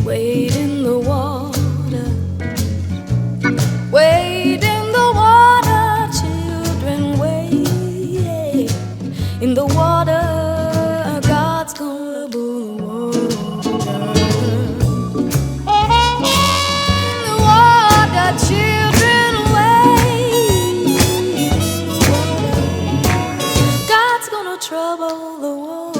Wade in the water, wade in the water, children, wade in the water. God's gonna blow the water, children, wade in the water. God's gonna trouble the water.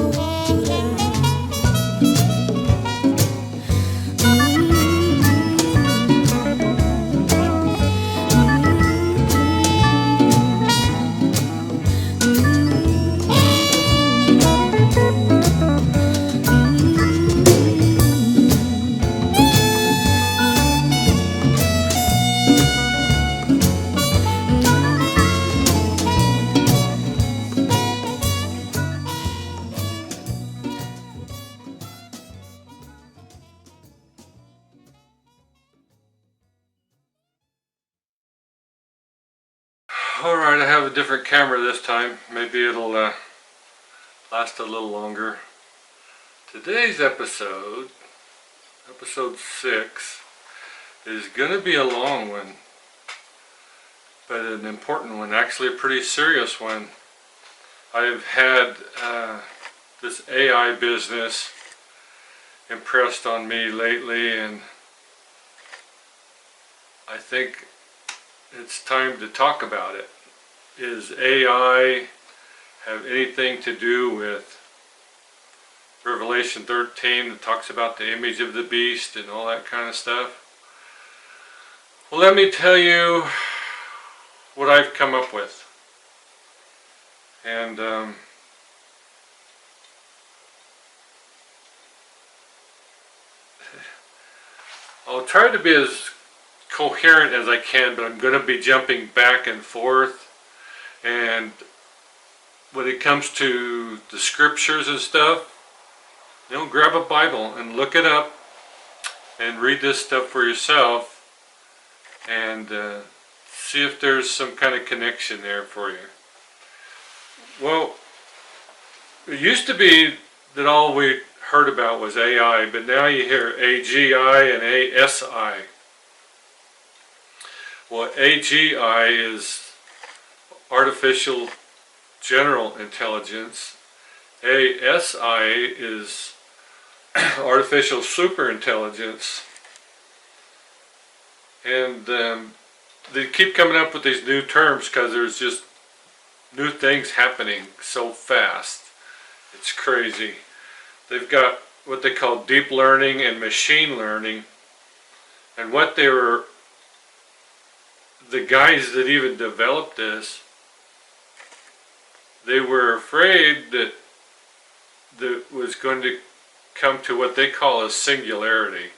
Alright, I have a different camera this time. Maybe it'll last a little longer. Today's episode, episode 6, is going to be a long one, but an important one, actually a pretty serious one. I've had this AI business impressed on me lately, and I think it's time to talk about it. Is AI have anything to do with Revelation 13 that talks about the image of the beast and all that kind of stuff? Well, let me tell you what I've come up with. And I'll try to be as coherent as I can, but I'm going to be jumping back and forth. And when it comes to the scriptures and stuff, you know, grab a Bible and look it up and read this stuff for yourself and see if there's some kind of connection there for you. Well, it used to be that all we heard about was AI, but now you hear AGI and ASI. Well, AGI is Artificial General Intelligence. ASI is Artificial Superintelligence. And they keep coming up with these new terms because there's just new things happening so fast. It's crazy. They've got what they call deep learning and machine learning. And what they were, the guys that even developed this, they were afraid that it was going to come to what they call a singularity.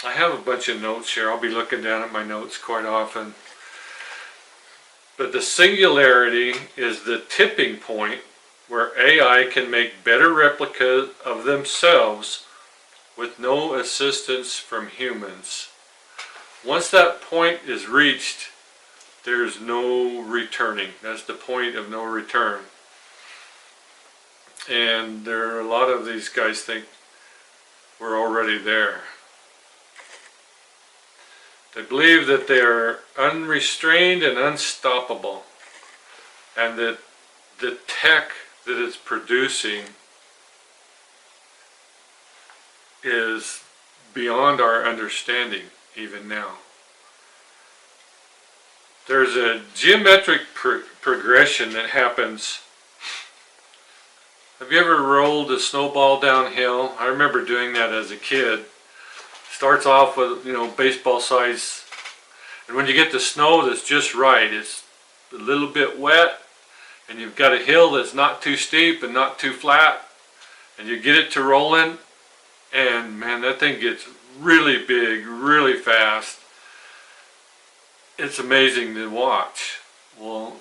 I have a bunch of notes here. I'll be looking down at my notes quite often. But the singularity is the tipping point where AI can make better replicas of themselves with no assistance from humans. Once that point is reached, there's no returning. That's the point of no return. And there are a lot of these guys think we're already there. They believe that they are unrestrained and unstoppable, and that the tech that it's producing is beyond our understanding even now. There's a geometric progression that happens. Have you ever rolled a snowball downhill? I remember doing that as a kid. Starts off with, you know, baseball size, and when you get the snow that's just right, it's a little bit wet, and you've got a hill that's not too steep and not too flat, and you get it to rolling, and man, that thing gets really big, really fast. It's amazing to watch. Well,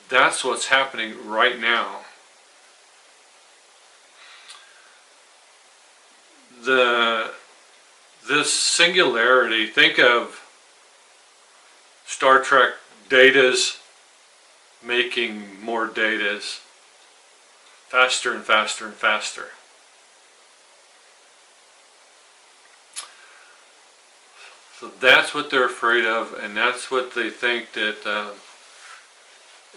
that's what's happening right now. this singularity, think of Star Trek datas making more datas faster and faster and faster. So that's what they're afraid of, and that's what they think that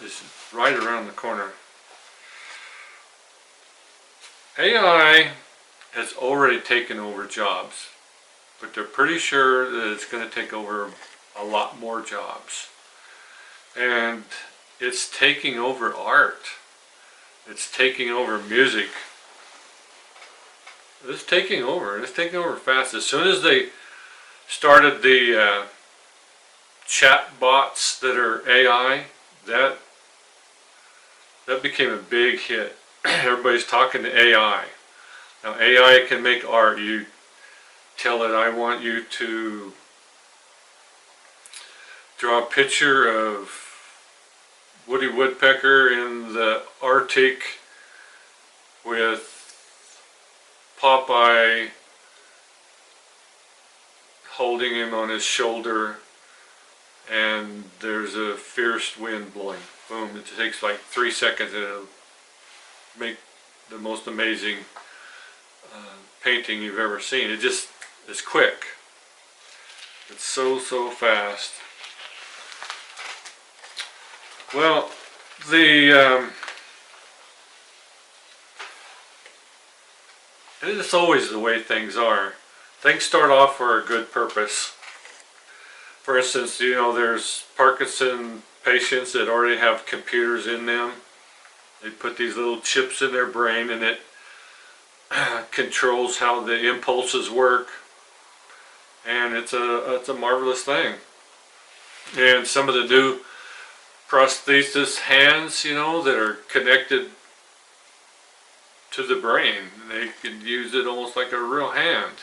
is right around the corner. AI has already taken over jobs, but they're pretty sure that it's going to take over a lot more jobs. And it's taking over art. It's taking over music. It's taking over. It's taking over fast. As soon as they started the chat bots that are AI, that became a big hit. Everybody's talking to AI. Now AI can make art. You tell it, I want you to draw a picture of Woody Woodpecker in the Arctic with Popeye holding him on his shoulder, and there's a fierce wind blowing. Boom, it takes like 3 seconds and it'll make the most amazing painting you've ever seen. It just is quick. It's so fast. Well, it's always the way things are. Things start off for a good purpose. For instance, there's Parkinson patients that already have computers in them. They put these little chips in their brain, and it controls how the impulses work. And it's a marvelous thing. And some of the new prosthesis hands, that are connected to the brain, they can use it almost like a real hand.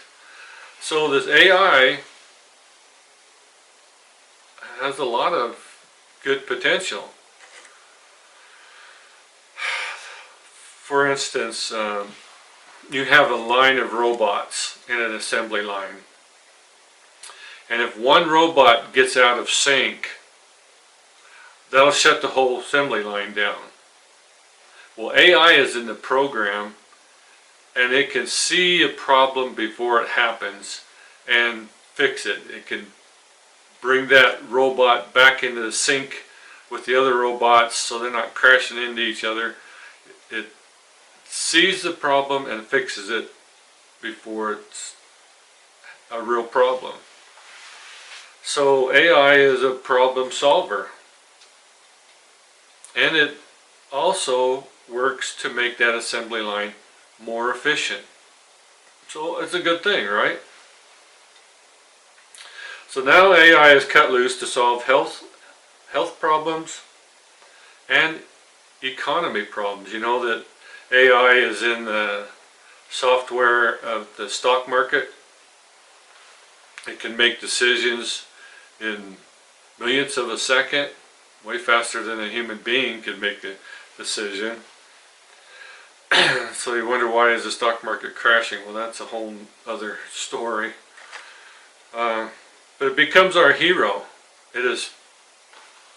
So this AI has a lot of good potential. For instance, you have a line of robots in an assembly line, and if one robot gets out of sync, that'll shut the whole assembly line down. Well, AI is in the program, and it can see a problem before it happens and fix it. It can bring that robot back into the sync with the other robots so they're not crashing into each other. It sees the problem and fixes it before it's a real problem. So AI is a problem solver. And it also works to make that assembly line more efficient. So it's a good thing, right? So now AI is cut loose to solve health problems and economy problems. You know that AI is in the software of the stock market. It can make decisions in millionths of a second, way faster than a human being could make a decision. So you wonder, why is the stock market crashing? Well, that's a whole other story. But it becomes our hero. It has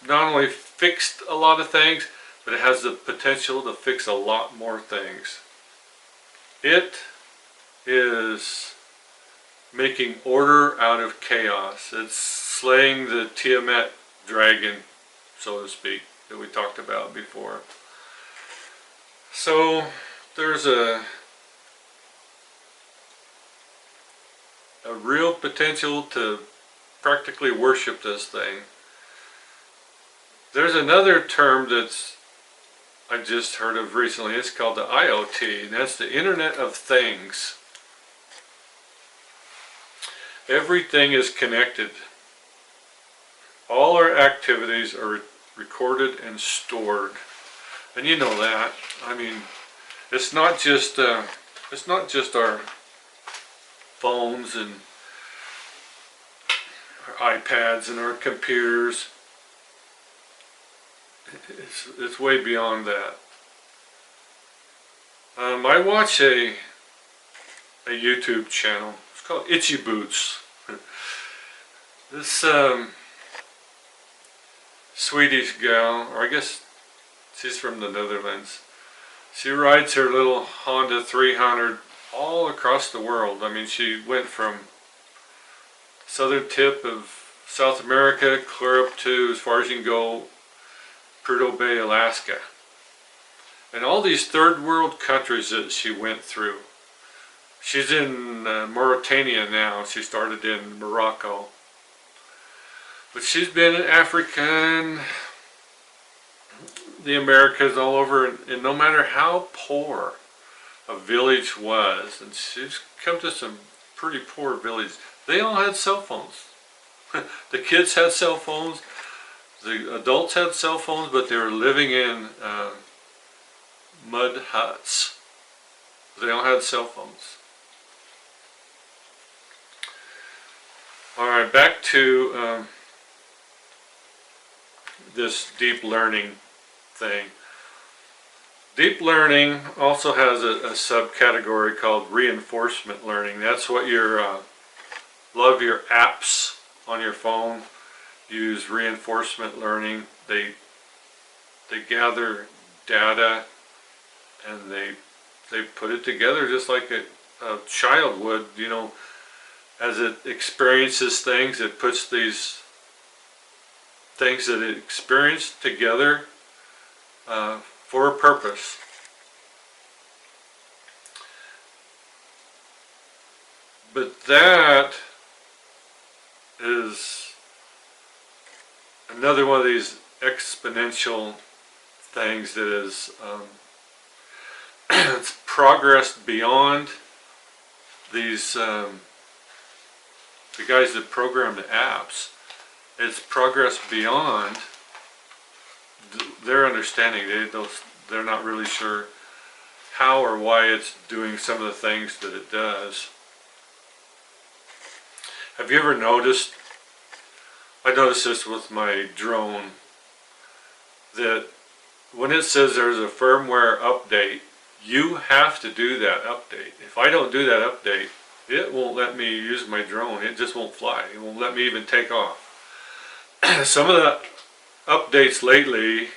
not only fixed a lot of things, but it has the potential to fix a lot more things. It is making order out of chaos. It's slaying the Tiamat dragon, so to speak, that we talked about before. So there's a real potential to practically worship this thing. There's another term that's I just heard of recently. It's called the IoT, and that's the Internet of Things. Everything is connected. All our activities are recorded and stored, and you know that. I mean, it's not just our phones and our iPads and our computers. It's way beyond that. I watch a a YouTube channel. It's called Itchy Boots. This Swedish gal, or I guess she's from the Netherlands, she rides her little Honda 300 all across the world. I mean, she went from southern tip of South America clear up to as far as you can go, Prudhoe Bay, Alaska. And all these third world countries that she went through. She's in Mauritania now. She started in Morocco. But she's been in Africa and the Americas, all over, and no matter how poor a village was, and she's come to some pretty poor villages, they all had cell phones. The kids had cell phones, the adults had cell phones, but they were living in mud huts. They all had cell phones. Alright, back to this deep learning thing. Deep learning also has a subcategory called reinforcement learning. That's what your a lot of your apps on your phone use reinforcement learning. They gather data and they put it together just like a child would, you know, as it experiences things, it puts these things that it experienced together for a purpose. But that is another one of these exponential things that is it's progressed beyond these the guys that program the apps. It's progressed beyond their understanding. They're not really sure how or why it's doing some of the things that it does. Have you ever noticed, I noticed this with my drone, that when it says there's a firmware update, you have to do that update. If I don't do that update, it won't let me use my drone. It just won't fly. It won't let me even take off. Some of the updates lately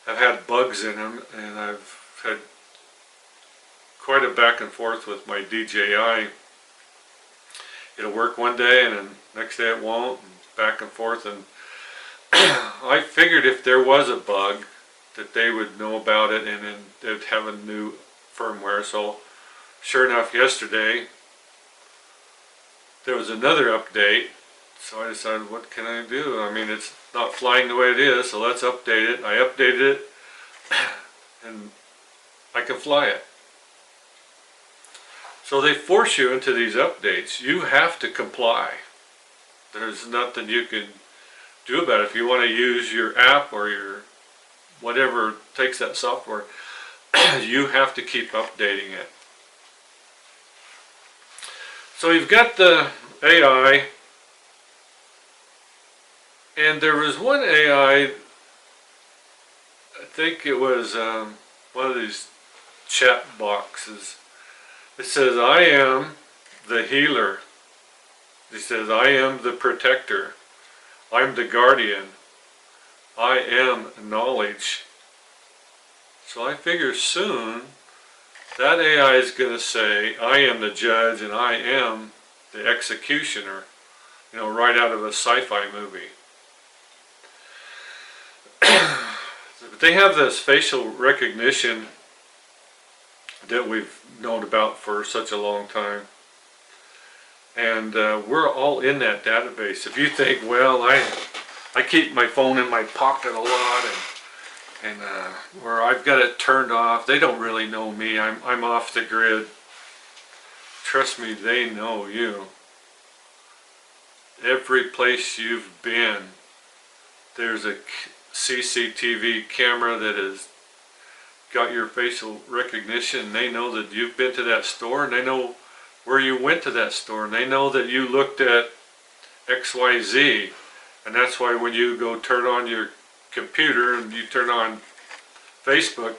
have had bugs in them, and I've had quite a back and forth with my DJI. It'll work one day and then next day it won't, and back and forth. And I figured if there was a bug that they would know about it and then they'd have a new firmware. So sure enough, yesterday there was another update. So I decided, what can I do? I mean, it's not flying the way it is, so let's update it. I updated it and I can fly it. So they force you into these updates. You have to comply. There's nothing you can do about it. If you want to use your app or your whatever takes that software, you have to keep updating it. So you've got the AI, and there was one AI, I think it was one of these chat boxes. It says, I am the healer. It says, I am the protector. I'm the guardian. I am knowledge. So I figure soon that AI is going to say, I am the judge and I am the executioner. You know, right out of a sci-fi movie. But they have this facial recognition that we've known about for such a long time. And we're all in that database. If you think, well, I keep my phone in my pocket a lot, and where I've got it turned off, they don't really know me. I'm off the grid. Trust me, they know you. Every place you've been, there's a CCTV camera that has got your facial recognition. They know that you've been to that store, and they know where you went to that store, and they know that you looked at XYZ, and that's why when you go turn on your computer and you turn on Facebook,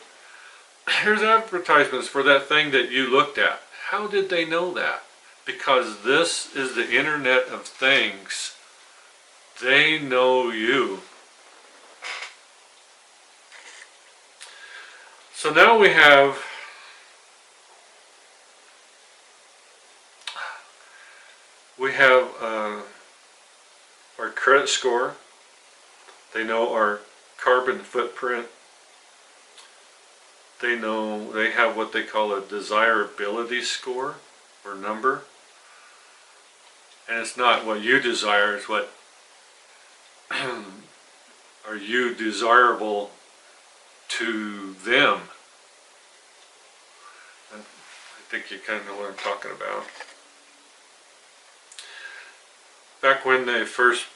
here's advertisements for that thing that you looked at. How did they know that? Because this is the Internet of Things. They know you. So now we have our credit score. They know our carbon footprint. They know they have what they call a desirability score or number. And it's not what you desire, it's what are you desirable to them. And I think you kind of know what I'm talking about. Back when they first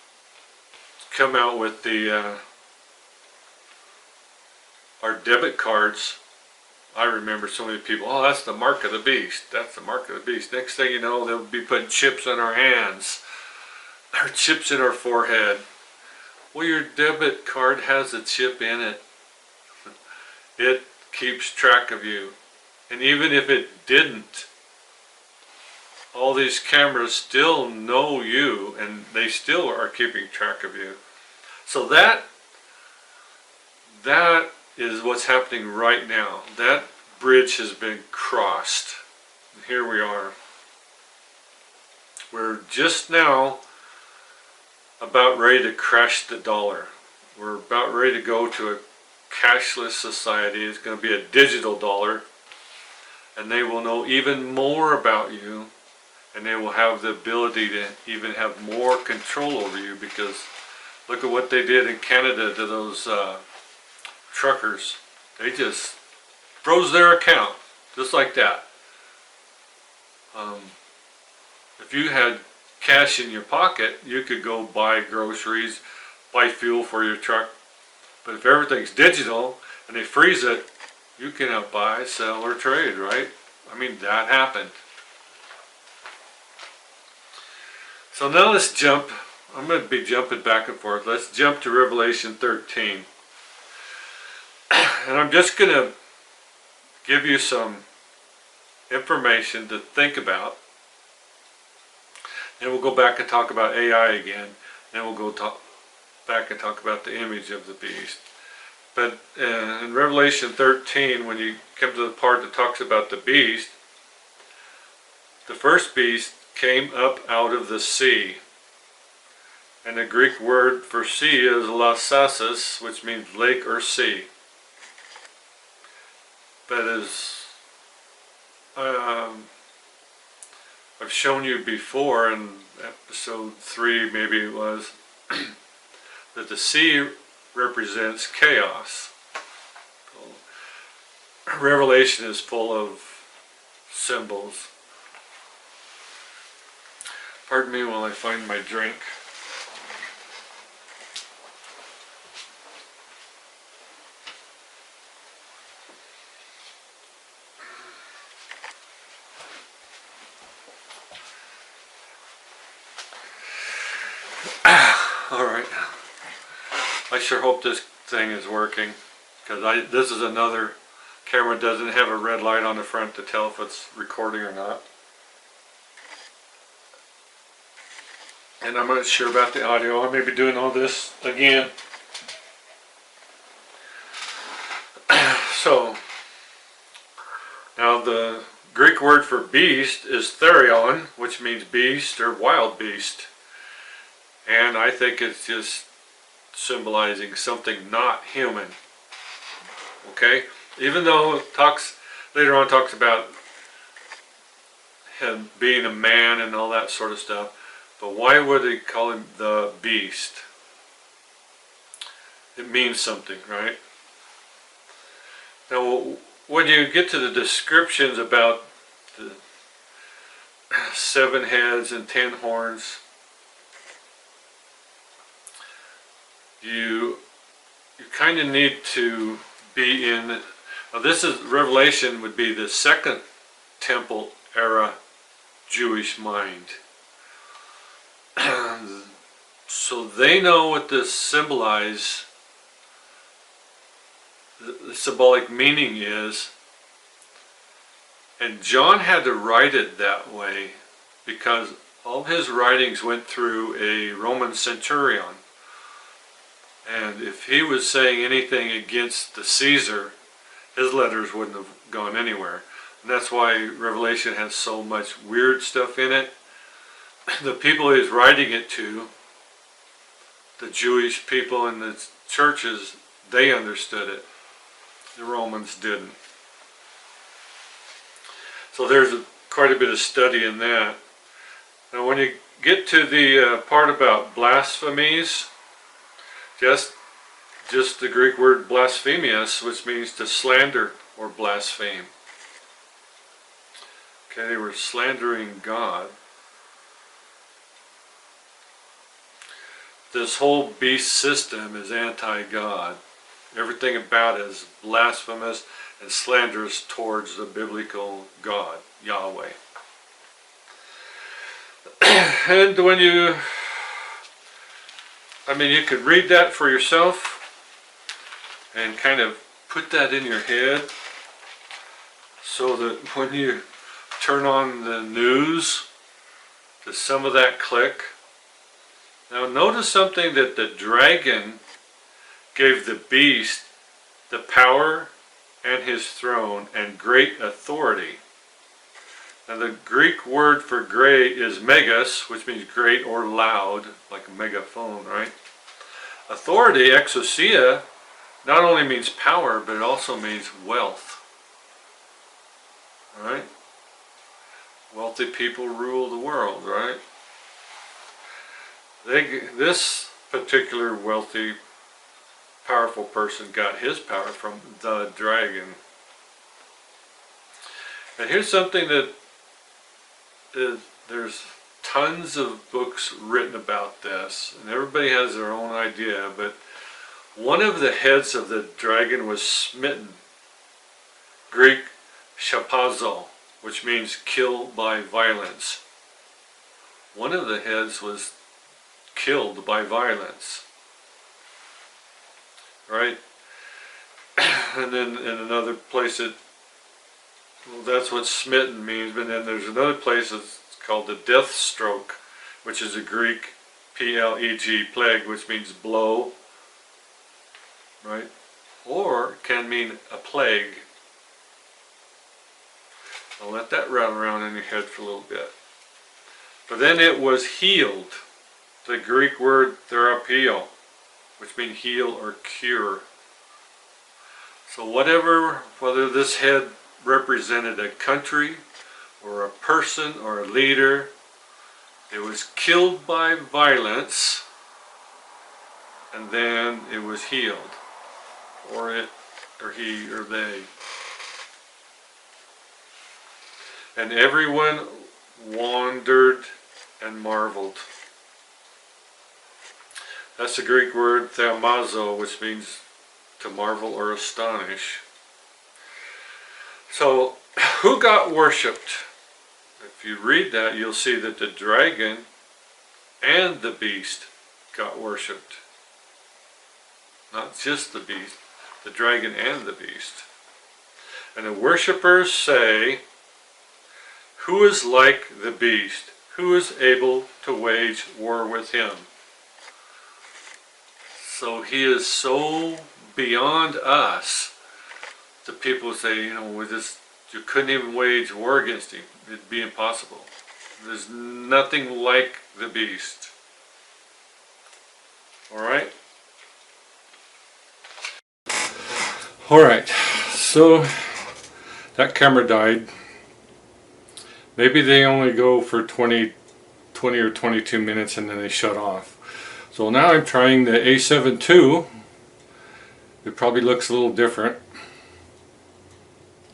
come out with the our debit cards, I remember so many people, oh, that's the mark of the beast. That's the mark of the beast. Next thing you know, they'll be putting chips on our hands or chips in our forehead. Well, your debit card has a chip in it. It keeps track of you. And even if it didn't, all these cameras still know you and they still are keeping track of you. So that is what's happening right now. That bridge has been crossed. And here we are. We're just now about ready to crash the dollar. We're about ready to go to a cashless society. It's going to be a digital dollar. And they will know even more about you. And they will have the ability to even have more control over you, because look at what they did in Canada to those truckers. They just froze their account, just like that. If you had cash in your pocket, you could go buy groceries, buy fuel for your truck. But if everything's digital and they freeze it, you cannot buy, sell, or trade, right? I mean, that happened. So now let's jump. I'm going to be jumping back and forth. Let's jump to Revelation 13. And I'm just going to give you some information to think about. Then we'll go back and talk about AI again. Then we'll go back and talk about the image of the beast. But in Revelation 13, when you come to the part that talks about the beast, the first beast came up out of the sea. And the Greek word for sea is lasasis, which means lake or sea. But as I've shown you before in episode 3, maybe it was, that the sea represents chaos. Revelation is full of symbols. Pardon me while I find my drink. Alright. I sure hope this thing is working, because this is another camera that doesn't have a red light on the front to tell if it's recording or not. And I'm not sure about the audio. I may be doing all this again. So, now the Greek word for beast is therion, which means beast or wild beast. And I think it's just symbolizing something not human. Okay? Even though it later on talks about him being a man and all that sort of stuff. But why would they call him the beast? It means something, right? Now, when you get to the descriptions about the 7 heads and 10 horns, you kind of need to be in. This is Revelation would be the Second Temple era Jewish mind. So they know what this symbolize, the symbolic meaning is, And John had to write it that way because all of his writings went through a Roman centurion. And if he was saying anything against the Caesar, his letters wouldn't have gone anywhere. And that's why Revelation has so much weird stuff in it. The people he was writing it to, the Jewish people in the churches, they understood it. The Romans didn't. So there's quite a bit of study in that. Now when you get to the part about blasphemies, just the Greek word blasphemious, which means to slander or blaspheme. Okay, they were slandering God. This whole beast system is anti-God. Everything about it is blasphemous and slanderous towards the biblical God, Yahweh. And when you could read that for yourself and kind of put that in your head so that when you turn on the news, does some of that click? Now notice something, that the dragon gave the beast the power and his throne and great authority. Now the Greek word for great is megas, which means great or loud, like a megaphone, right? Authority, exousia, not only means power, but it also means wealth. Right? Wealthy people rule the world, right? This particular wealthy, powerful person got his power from the dragon. And here's something that there's tons of books written about this, and everybody has their own idea, but one of the heads of the dragon was smitten. Greek shapazo, which means kill by violence. One of the heads was killed by violence. Right? And then in another place that's what smitten means, but then there's another place that's called the death stroke, which is a Greek P-L-E-G, plague, which means blow, right? Or can mean a plague. I'll let that run around in your head for a little bit. But then it was healed. The Greek word therapeo, which means heal or cure. So whether this head represented a country or a person or a leader, it was killed by violence and then it was healed, or he or they. And everyone wondered and marveled. That's the Greek word thaumazo, which means to marvel or astonish. So, who got worshipped? If you read that, you'll see that the dragon and the beast got worshipped. Not just the beast, the dragon and the beast. And the worshippers say, who is like the beast? Who is able to wage war with him? So he is so beyond us. The people say, you couldn't even wage war against him. It'd be impossible. There's nothing like the beast. Alright? Alright, so that camera died. Maybe they only go for 20 or 22 minutes and then they shut off. So now I'm trying the A7 II. It probably looks a little different.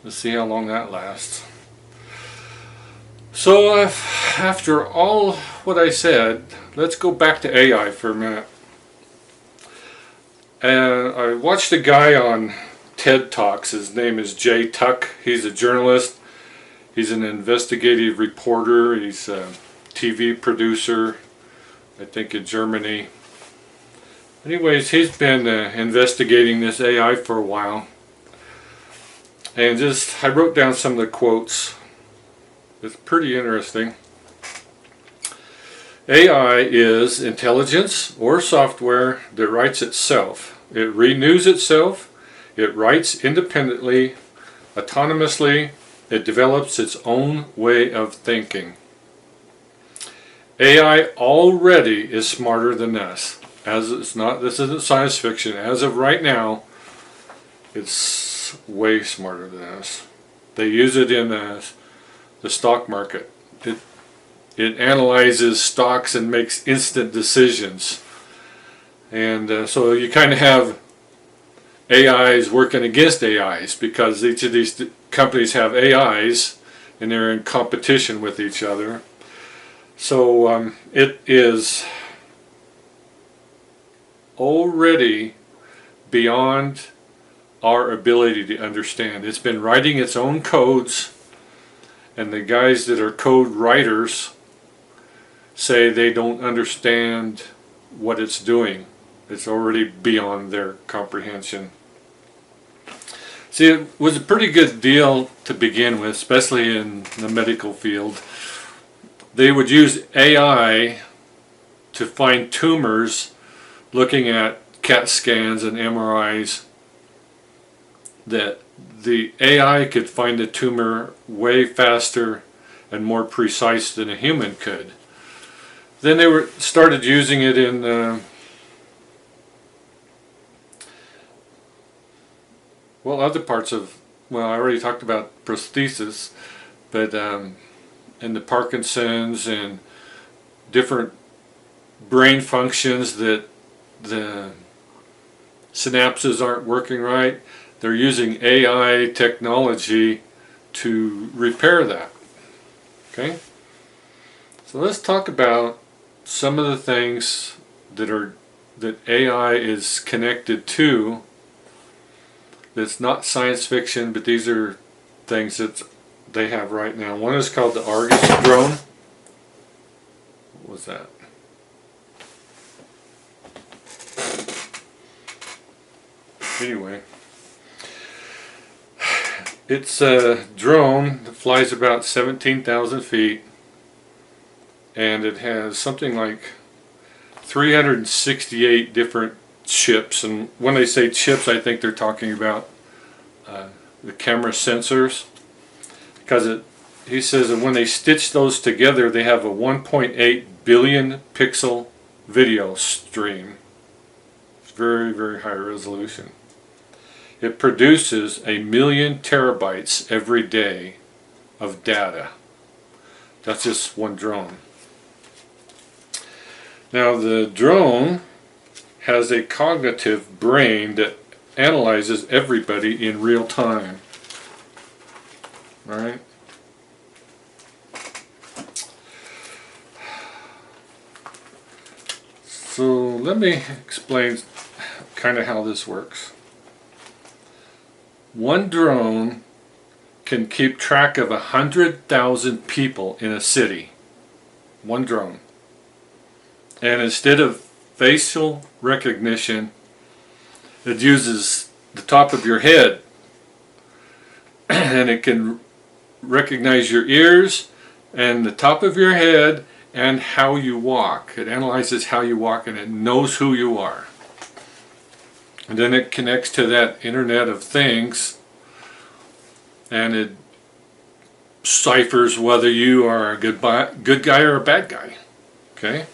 Let's see how long that lasts. So after all what I said, let's go back to AI for a minute. And I watched a guy on TED Talks. His name is Jay Tuck. He's a journalist. He's an investigative reporter. He's a TV producer, I think in Germany. Anyways, he's been investigating this AI for a while. And I wrote down some of the quotes. It's pretty interesting. AI is intelligence or software that writes itself. It renews itself. It writes independently, autonomously. It develops its own way of thinking. AI already is smarter than us. This isn't science fiction. As of right now, it's way smarter than us. They use it in the stock market. It analyzes stocks and makes instant decisions. And so you kind of have AIs working against AIs, because each of these companies have AIs and they're in competition with each other. So it is already beyond our ability to understand. It's been writing its own codes, and the guys that are code writers say they don't understand what it's doing. It's already beyond their comprehension. See, it was a pretty good deal to begin with, especially in the medical field. They would use AI to find tumors, looking at CAT scans and MRIs, that the AI could find the tumor way faster and more precise than a human could. Then they started using it in other parts of, I already talked about prosthesis, but in the Parkinson's and different brain functions that the synapses aren't working right, they're using AI technology to repair that. Okay? So let's talk about some of the things that AI is connected to. That's not science fiction, but these are things that they have right now. One is called the Argus drone. What was that? Anyway, it's a drone that flies about 17,000 feet, and it has something like 368 different chips. And when they say chips, I think they're talking about the camera sensors, because he says that when they stitch those together, they have a 1.8 billion pixel video stream. It's very, very high resolution. It produces 1 million terabytes every day of data. That's just one drone. Now the drone has a cognitive brain that analyzes everybody in real time. Alright? So let me explain kind of how this works. One drone can keep track of 100,000 people in a city. One drone. And instead of facial recognition, it uses the top of your head, and it can recognize your ears and the top of your head and how you walk. It analyzes how you walk, and it knows who you are. And then it connects to that Internet of Things, and it ciphers whether you are a good guy or a bad guy. Okay?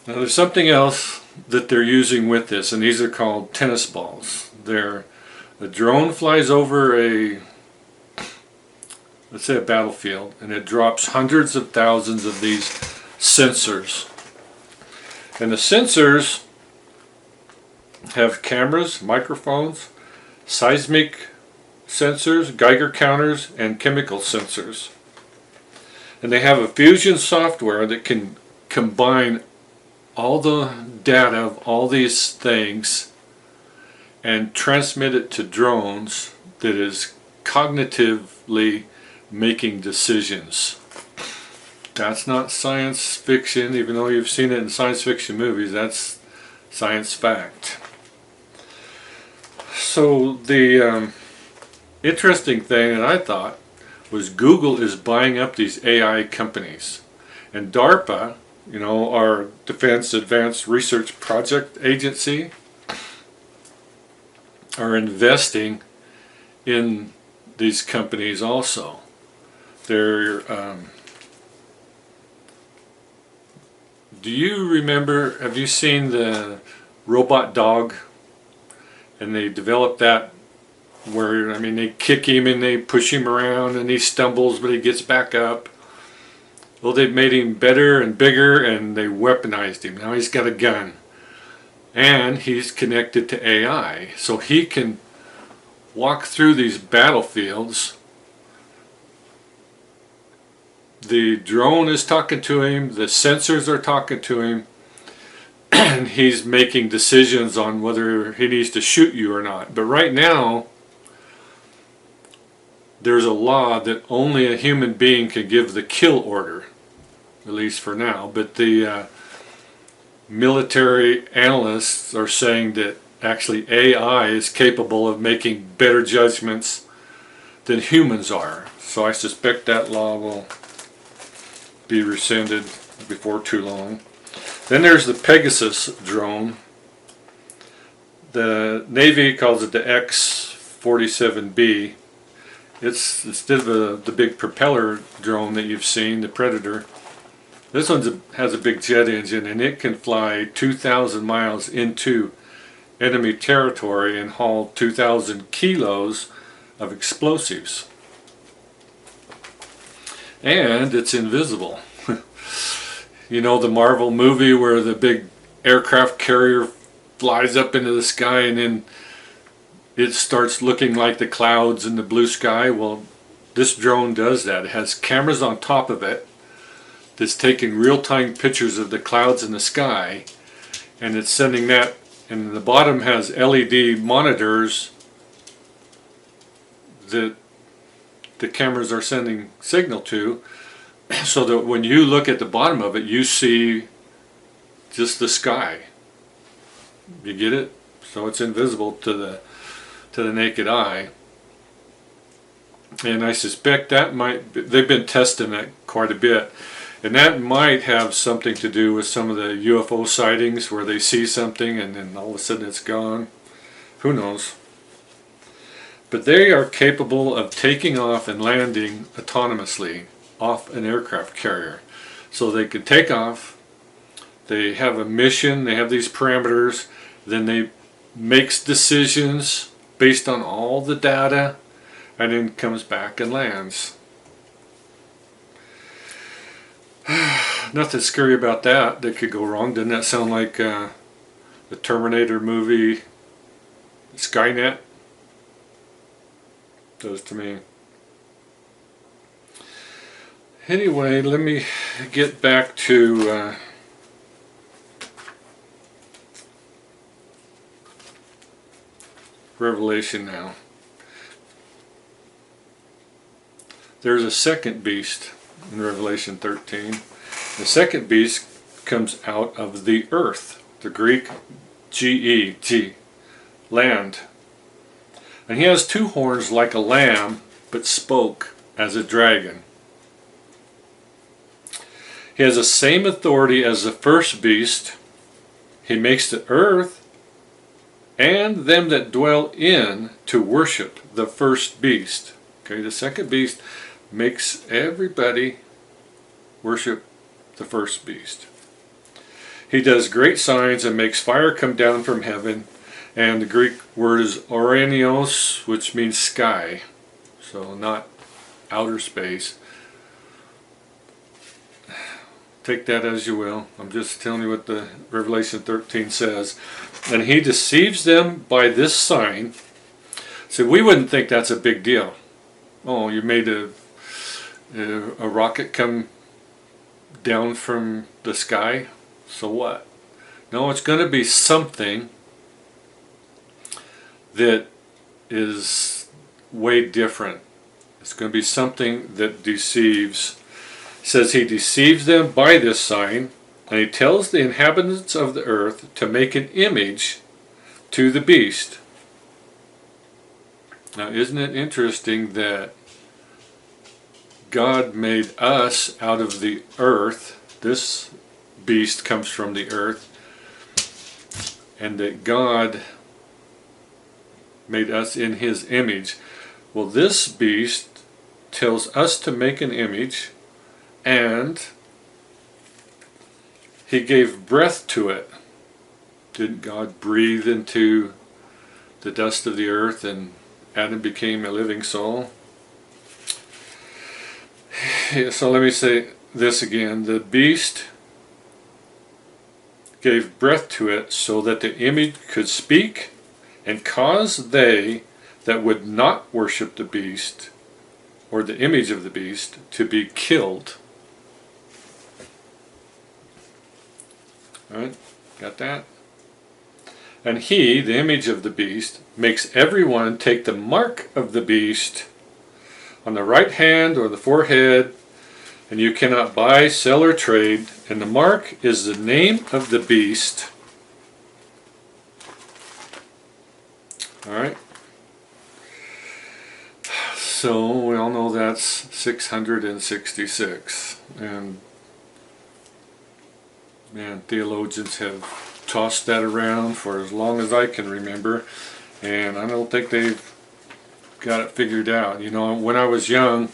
Now there's something else that they're using with this, and these are called tennis balls. A drone flies over let's say a battlefield, and it drops hundreds of thousands of these sensors. And the sensors have cameras, microphones, seismic sensors, Geiger counters, and chemical sensors. And they have a fusion software that can combine all the data of all these things and transmit it to drones that is cognitively making decisions. That's not science fiction, even though you've seen it in science fiction movies. That's science fact. So the interesting thing that I thought was Google is buying up these AI companies. And DARPA, you know, our Defense Advanced Research Project Agency, are investing in these companies also. They're, do you remember, have you seen the robot dog? And they developed that where, I mean, they kick him and they push him around and he stumbles but he gets back up. Well, they've made him better and bigger and they weaponized him. Now he's got a gun. And he's connected to AI. So he can walk through these battlefields. The drone is talking to him, the sensors are talking to him, and he's making decisions on whether he needs to shoot you or not. But right now, there's a law that only a human being can give the kill order, at least for now. But the military analysts are saying that actually AI is capable of making better judgments than humans are. So I suspect that law will be rescinded before too long. Then there's the Pegasus drone. The Navy calls it the X-47B. It's instead of the big propeller drone that you've seen, the Predator. This one has a big jet engine and it can fly 2,000 miles into enemy territory and haul 2,000 kilos of explosives. And it's invisible. You know the Marvel movie where the big aircraft carrier flies up into the sky and then it starts looking like the clouds in the blue sky? Well, this drone does that. It has cameras on top of it that's taking real-time pictures of the clouds in the sky, and it's sending that, and the bottom has LED monitors that the cameras are sending signal to, so that when you look at the bottom of it, you see just the sky. You get it? So it's invisible to the naked eye. And I suspect that they've been testing that quite a bit. And that might have something to do with some of the UFO sightings where they see something and then all of a sudden it's gone. Who knows? But they are capable of taking off and landing autonomously off an aircraft carrier. So they can take off, they have a mission, they have these parameters, then they makes decisions based on all the data, and then comes back and lands. Nothing scary about that could go wrong. Doesn't that sound like the Terminator movie Skynet? Does to me. Anyway, let me get back to Revelation now. There's a second beast in Revelation 13. The second beast comes out of the earth, the Greek G-E, land. And he has two horns like a lamb, but spoke as a dragon. He has the same authority as the first beast. He makes the earth and them that dwell in to worship the first beast. Okay, the second beast makes everybody worship the first beast. He does great signs and makes fire come down from heaven, and the Greek word is oranios, which means sky, so not outer space. Take that as you will. I'm just telling you what the Revelation 13 says. And he deceives them by this sign. So we wouldn't think that's a big deal. Oh, you made a rocket come down from the sky? So what? No, it's going to be something that is way different. It's going to be something that deceives. It says he deceives them by this sign, and he tells the inhabitants of the earth to make an image to the beast. Now, isn't it interesting that God made us out of the earth? This beast comes from the earth, and that God made us in His image. Well, this beast tells us to make an image, and He gave breath to it. Didn't God breathe into the dust of the earth and Adam became a living soul? So let me say this again. The beast gave breath to it so that the image could speak and cause they that would not worship the beast or the image of the beast to be killed. Alright, got that? And he, the image of the beast, makes everyone take the mark of the beast on the right hand or the forehead, and you cannot buy, sell, or trade. And the mark is the name of the beast. Alright. So we all know that's 666. And man, theologians have tossed that around for as long as I can remember, and I don't think they've got it figured out. You know, when I was young,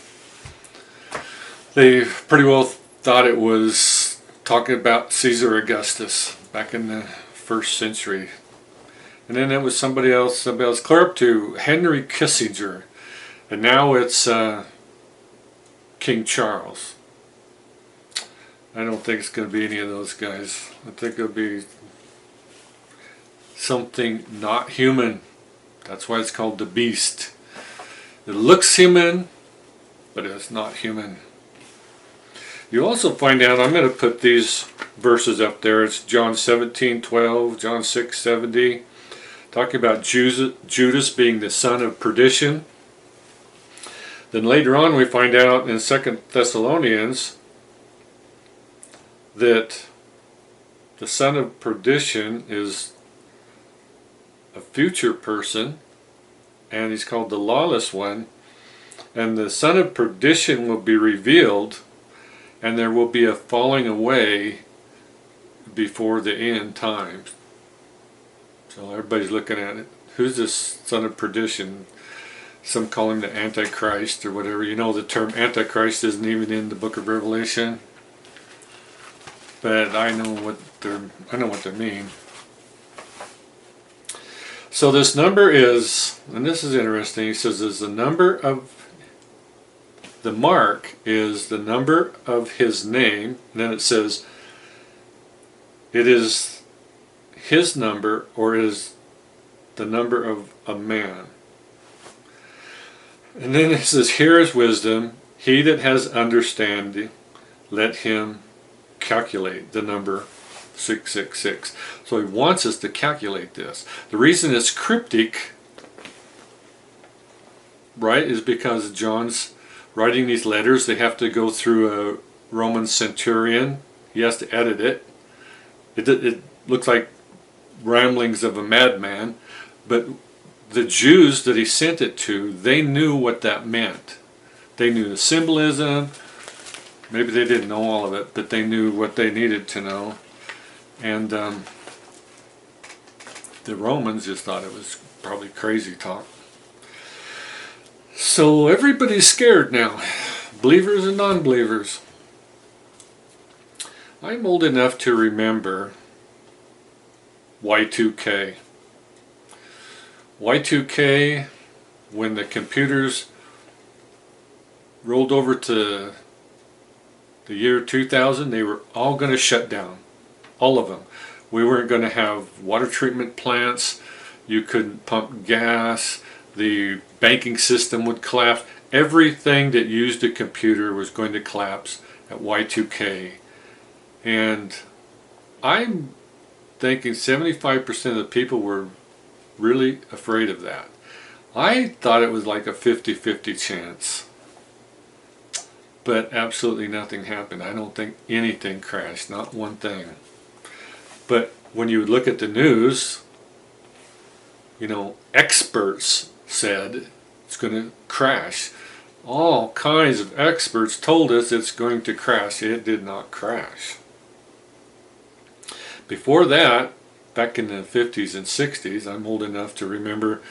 they pretty well thought it was talking about Caesar Augustus back in the 1st century. And then it was somebody else clear up to Henry Kissinger, and now it's King Charles. I don't think it's going to be any of those guys. I think it'll be something not human. That's why it's called the beast. It looks human, but it's not human. You also find out, I'm going to put these verses up there. It's John 17:12, John 6:70, talking about Judas being the son of perdition. Then later on we find out in 2 Thessalonians that the son of perdition is a future person, and he's called the lawless one, and the son of perdition will be revealed, and there will be a falling away before the end times. So everybody's looking at it. Who's this son of perdition? Some call him the Antichrist or whatever. You know, the term Antichrist isn't even in the book of Revelation, but I know what they mean. So this number is, and this is interesting, he says is the number of, the mark is the number of his name, and then it says it is his number, or is the number of a man. And then it says, here is wisdom, he that has understanding, let him calculate the number 666. So he wants us to calculate this. The reason it's cryptic, right, is because John's writing these letters. They have to go through a Roman centurion. He has to edit it. It looks like ramblings of a madman, but the Jews that he sent it to, they knew what that meant. They knew the symbolism. Maybe they didn't know all of it, but they knew what they needed to know. And the Romans just thought it was probably crazy talk. So everybody's scared now, believers and non-believers. I'm old enough to remember Y2K. Y2K, when the computers rolled over to the year 2000, they were all going to shut down. All of them. We weren't going to have water treatment plants. You couldn't pump gas. The banking system would collapse. Everything that used a computer was going to collapse at Y2K. And I'm thinking 75% of the people were really afraid of that. I thought it was like a 50-50 chance. But absolutely nothing happened. I don't think anything crashed, not one thing. But when you look at the news, you know, experts said it's going to crash. All kinds of experts told us it's going to crash. It did not crash. Before that, back in the 50s and 60s, I'm old enough to remember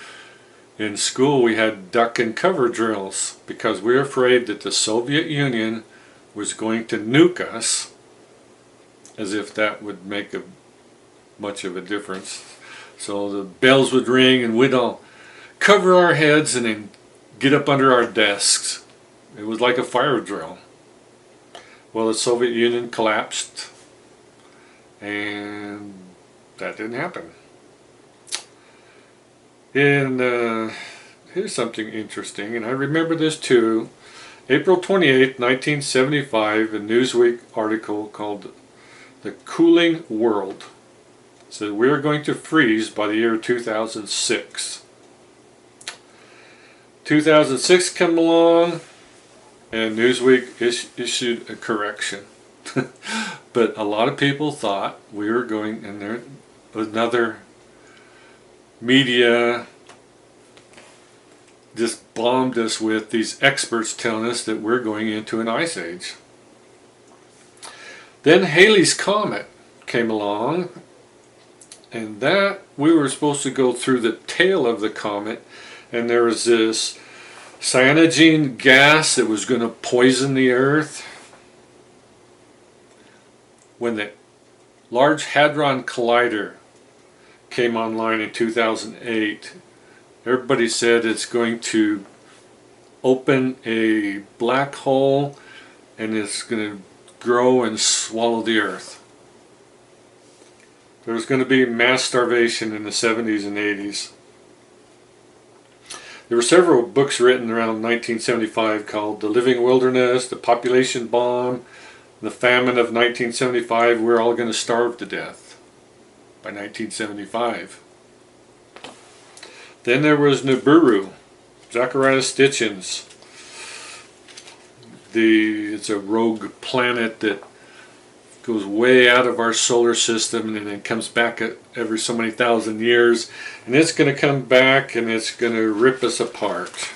in school we had duck and cover drills because we were afraid that the Soviet Union was going to nuke us, as if that would make much of a difference. So the bells would ring and we'd all cover our heads and then get up under our desks. It was like a fire drill. Well, the Soviet Union collapsed and that didn't happen. And here's something interesting, and I remember this too. April 28, 1975, a Newsweek article called "The Cooling World" said we're going to freeze by the year 2006. 2006 came along, and Newsweek issued a correction. But a lot of people thought we were going, and there was another media just bombed us with these experts telling us that we're going into an ice age. Then Halley's Comet came along, and that we were supposed to go through the tail of the comet, and there was this cyanogen gas that was going to poison the earth. When the Large Hadron Collider came online in 2008, everybody said it's going to open a black hole and it's going to grow and swallow the earth. There was going to be mass starvation in the 70s and 80s. There were several books written around 1975 called The Living Wilderness, The Population Bomb, The Famine of 1975, We're All Going to Starve to Death by 1975. Then there was Nibiru, Zacharias Stitchin's. It's a rogue planet that goes way out of our solar system and then comes back every so many thousand years, and it's going to come back and it's going to rip us apart.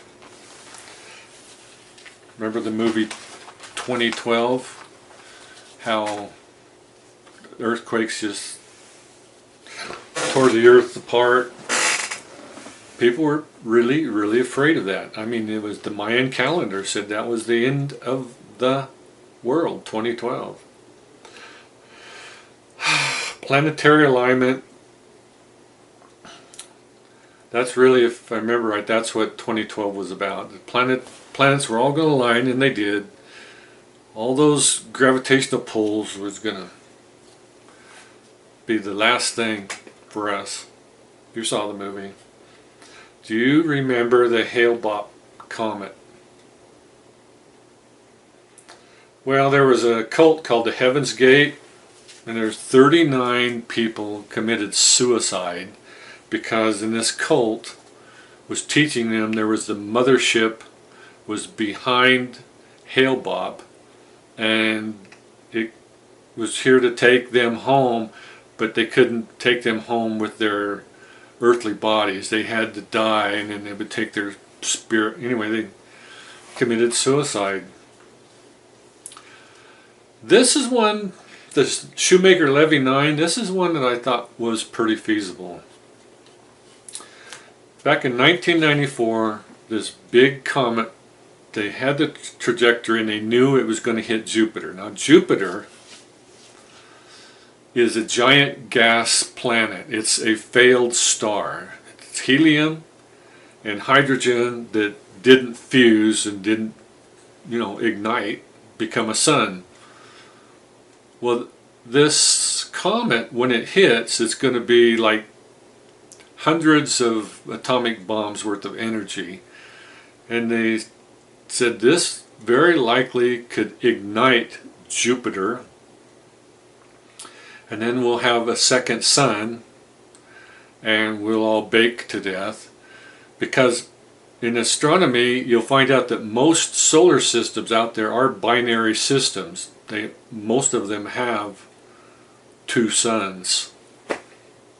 Remember the movie 2012? How earthquakes just tore the earth apart. People were really, really afraid of that. I mean, it was the Mayan calendar said that was the end of the world, 2012. Planetary alignment. That's really, if I remember right, that's what 2012 was about. The planets were all going to align, and they did. All those gravitational pulls was going to be the last thing for us. You saw the movie. Do you remember the Hale-Bopp comet? Well, there was a cult called the Heaven's Gate, and there's 39 people committed suicide because in this cult was teaching them there was the mothership was behind Hale-Bopp, and it was here to take them home, but they couldn't take them home with their earthly bodies. They had to die, and then they would take their spirit. Anyway, they committed suicide. This is one, the Shoemaker-Levy 9, this is one that I thought was pretty feasible. Back in 1994, this big comet, they had the trajectory and they knew it was going to hit Jupiter. Now Jupiter is a giant gas planet. It's a failed star. It's helium and hydrogen that didn't fuse and didn't, ignite, become a sun. Well, this comet, when it hits, it's going to be like hundreds of atomic bombs worth of energy. And they said this very likely could ignite Jupiter, and then we'll have a second sun and we'll all bake to death. Because in astronomy you'll find out that most solar systems out there are binary systems. Most of them have two suns.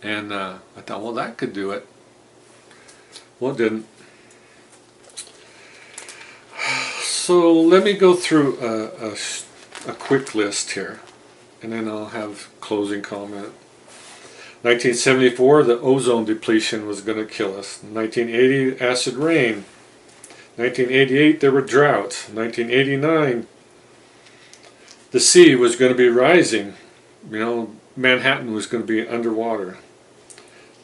And I thought, well, that could do it. Well, it didn't. So let me go through a quick list here, and then I'll have closing comment. 1974, the ozone depletion was going to kill us. 1980, acid rain. 1988, there were droughts. 1989, the sea was going to be rising. You know, Manhattan was going to be underwater.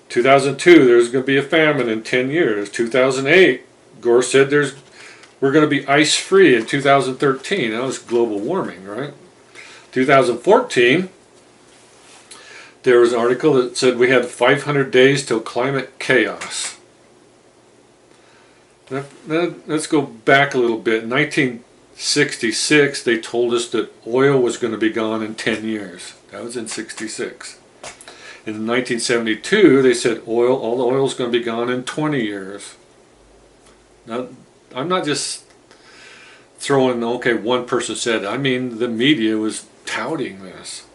2002, there was going to be a famine in 10 years. 2008, Gore said we're going to be ice-free in 2013. That was global warming, right? 2014, there was an article that said we had 500 days till climate chaos. Let's go back a little bit. In 1966, they told us that oil was going to be gone in 10 years. That was in 66. In 1972, they said all the oil is going to be gone in 20 years. Now, I'm not just throwing, okay, one person said it. I mean, the media was touting this.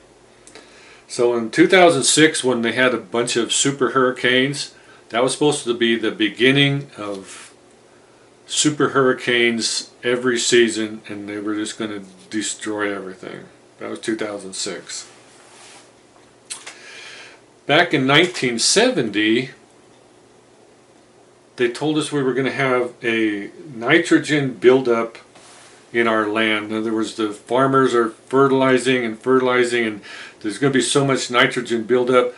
So in 2006, when they had a bunch of super hurricanes, that was supposed to be the beginning of super hurricanes every season, and they were just going to destroy everything. That was 2006. Back in 1970, they told us we were going to have a nitrogen buildup in our land. In other words, the farmers are fertilizing, and there's going to be so much nitrogen buildup,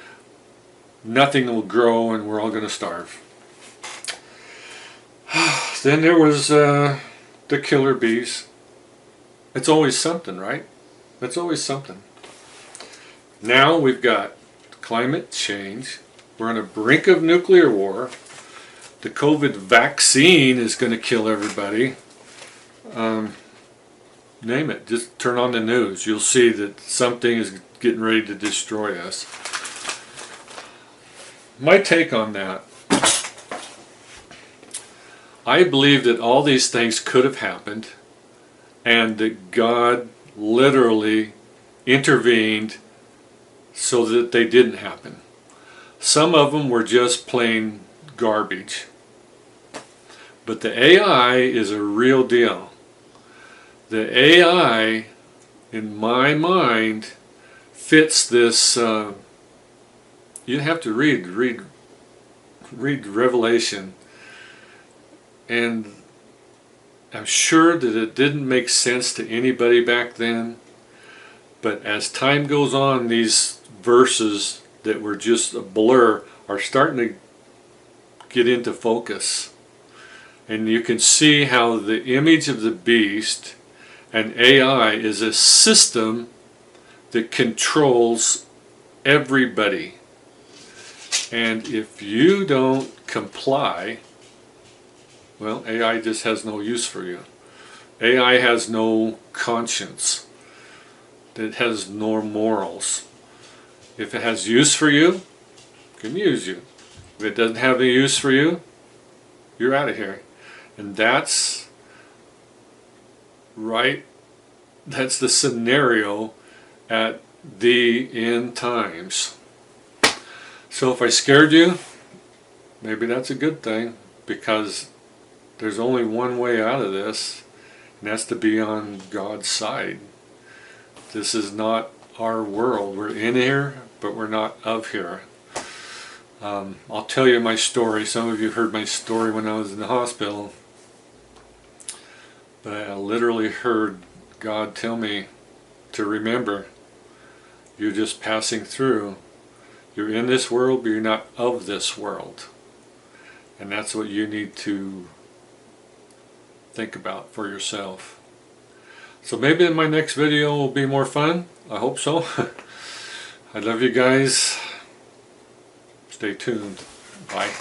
nothing will grow, and we're all going to starve. Then there was the killer bees. It's always something, right? It's always something. Now we've got climate change. We're on the brink of nuclear war. The COVID vaccine is going to kill everybody. Name it. Just turn on the news. You'll see that something is getting ready to destroy us. My take on that. I believe that all these things could have happened, and that God literally intervened so that they didn't happen. Some of them were just plain garbage. But the AI is a real deal. The AI, in my mind, fits this. You have to read Revelation, and I'm sure that it didn't make sense to anybody back then. But as time goes on, these verses that were just a blur are starting to get into focus. And you can see how the image of the beast and AI is a system that controls everybody. And if you don't comply, well, AI just has no use for you. AI has no conscience. It has no morals. If it has use for you, it can use you. If it doesn't have any use for you, you're out of here. And that's right. That's the scenario at the end times. So if I scared you, maybe that's a good thing, because there's only one way out of this, and that's to be on God's side. This is not our world. We're in here, but we're not of here. I'll tell you my story. Some of you heard my story when I was in the hospital. But I literally heard God tell me to remember, you're just passing through. You're in this world, but you're not of this world. And that's what you need to think about for yourself. So maybe in my next video will be more fun. I hope so. I love you guys. Stay tuned. Bye.